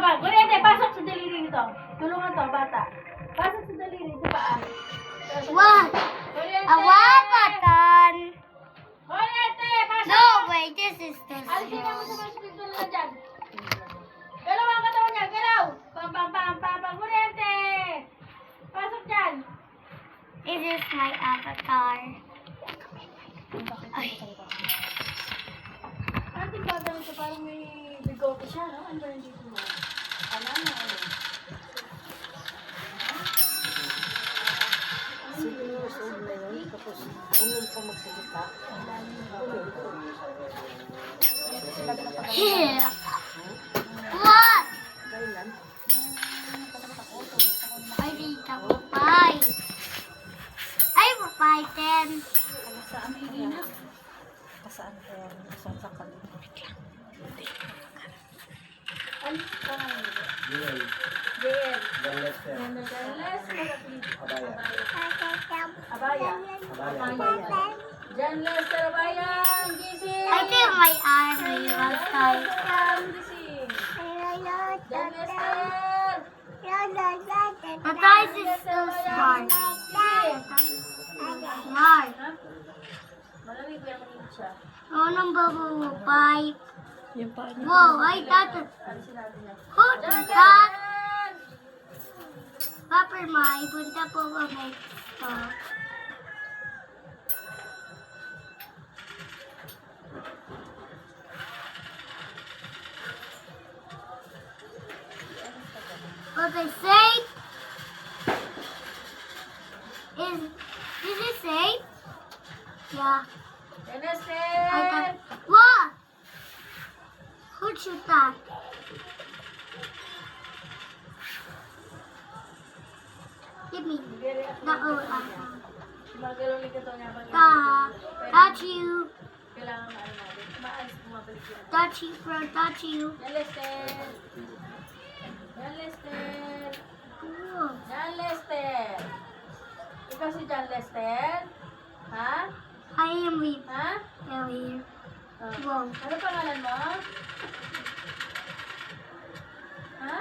Baba. Kuryente, pasok sa daliri nito. Tulungan to, bata. Pasok sa daliri sa paa. One. Kuryente! Awapatan. Kuryente, pasok! No, wait, this is the Alisin mo sa straw. mga spirito na dyan. Galaw ang katawan niya, galaw! Pam, pam, pam, pam, pam, kuryente! Pasok dyan! This is my avatar. Ay. Ating bata nito, parang may bigote siya, no? Ano ba yung dito mo? Ano? Siguro sa na yun, tapos unang pa magsalita. Here. What? Kailan? Ay, dito ko pay. Ay, papay, 10. Saan Irina? Saan kaya? Saan sa kanila? Ano ka ngayon? Joel. Joel. John Lester. Janles, Abaya. Abaya. Abaya. John Lester Abaya, gising! I think my arm was tight. Gising! John Lester! The dice is so smart. Gising! Smart. Ha? Malamig ba yung siya? Oh, number 5. Yung pa niya. Whoa, I thought it. Ano sinabi niya? Who John did that? Lester! Papa, may punta po kami ito. What they say is it safe? Yeah. John I Lester! thought. What? Who shoot that? Give me. That oh, Magalaw ulit ito niya pag touch you. kailangan maano natin. Maalis bumabalik yun. Touch you, bro. Touch you. John Lester! John Lester! Ooh. John Lester! Ikaw si John Lester? Ha? I am with Ha? Ellie. Oh. Whoa. Ano pangalan mo? Ha?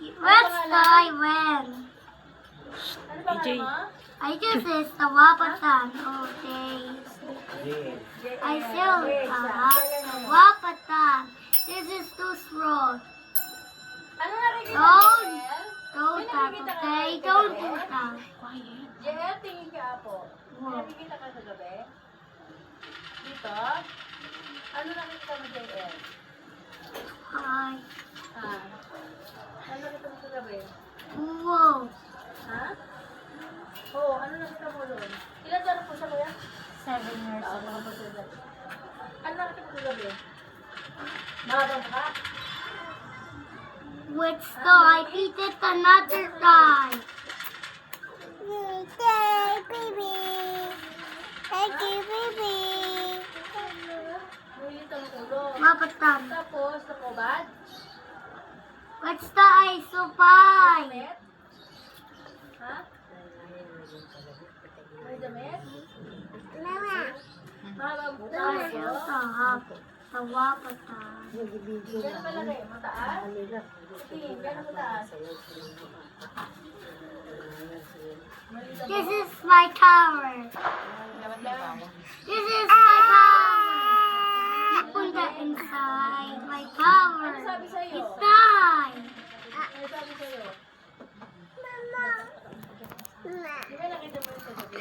Let's die when. Ano pangalan mo? I just is the wapatan. Okay. Joel. I still wapatan. This is too strong. Ano nakikita mo, Don't. JL? Don't May that, nakikita ka okay? kagabi? Don't do that. JL, tingin ka po. May Wow. nakikita ka kagabi? Dito? Ano nakikita mo, JL? Hi. Ah. Ano nakikita mo kagabi? Whoa. Ha? Oo, ano nakita mo doon? Ilan taon po siya, kuya? 7 years Oo, mga pagkagabi. Ano nakita mo kagabi? Mahabang ka? Which I beat it another time. Yay, baby. Thank you, baby. Mulit ang ulo. Wapatan. Tapos, nakubad? What's the ice so fine? Damit? Ha? May damit? Mama. Mahabang buka Mama. ko? The wapatan. Nag-video Gano'n palagay? Mataas? Halila. Tingin, gano'n mataas? Maliit ang This is my tower. This is my tower. Punta inside my tower. Ano sabi sa'yo? It's time. Ano sabi sa'yo? Mama. Di ba nakita mo yung sa gabi?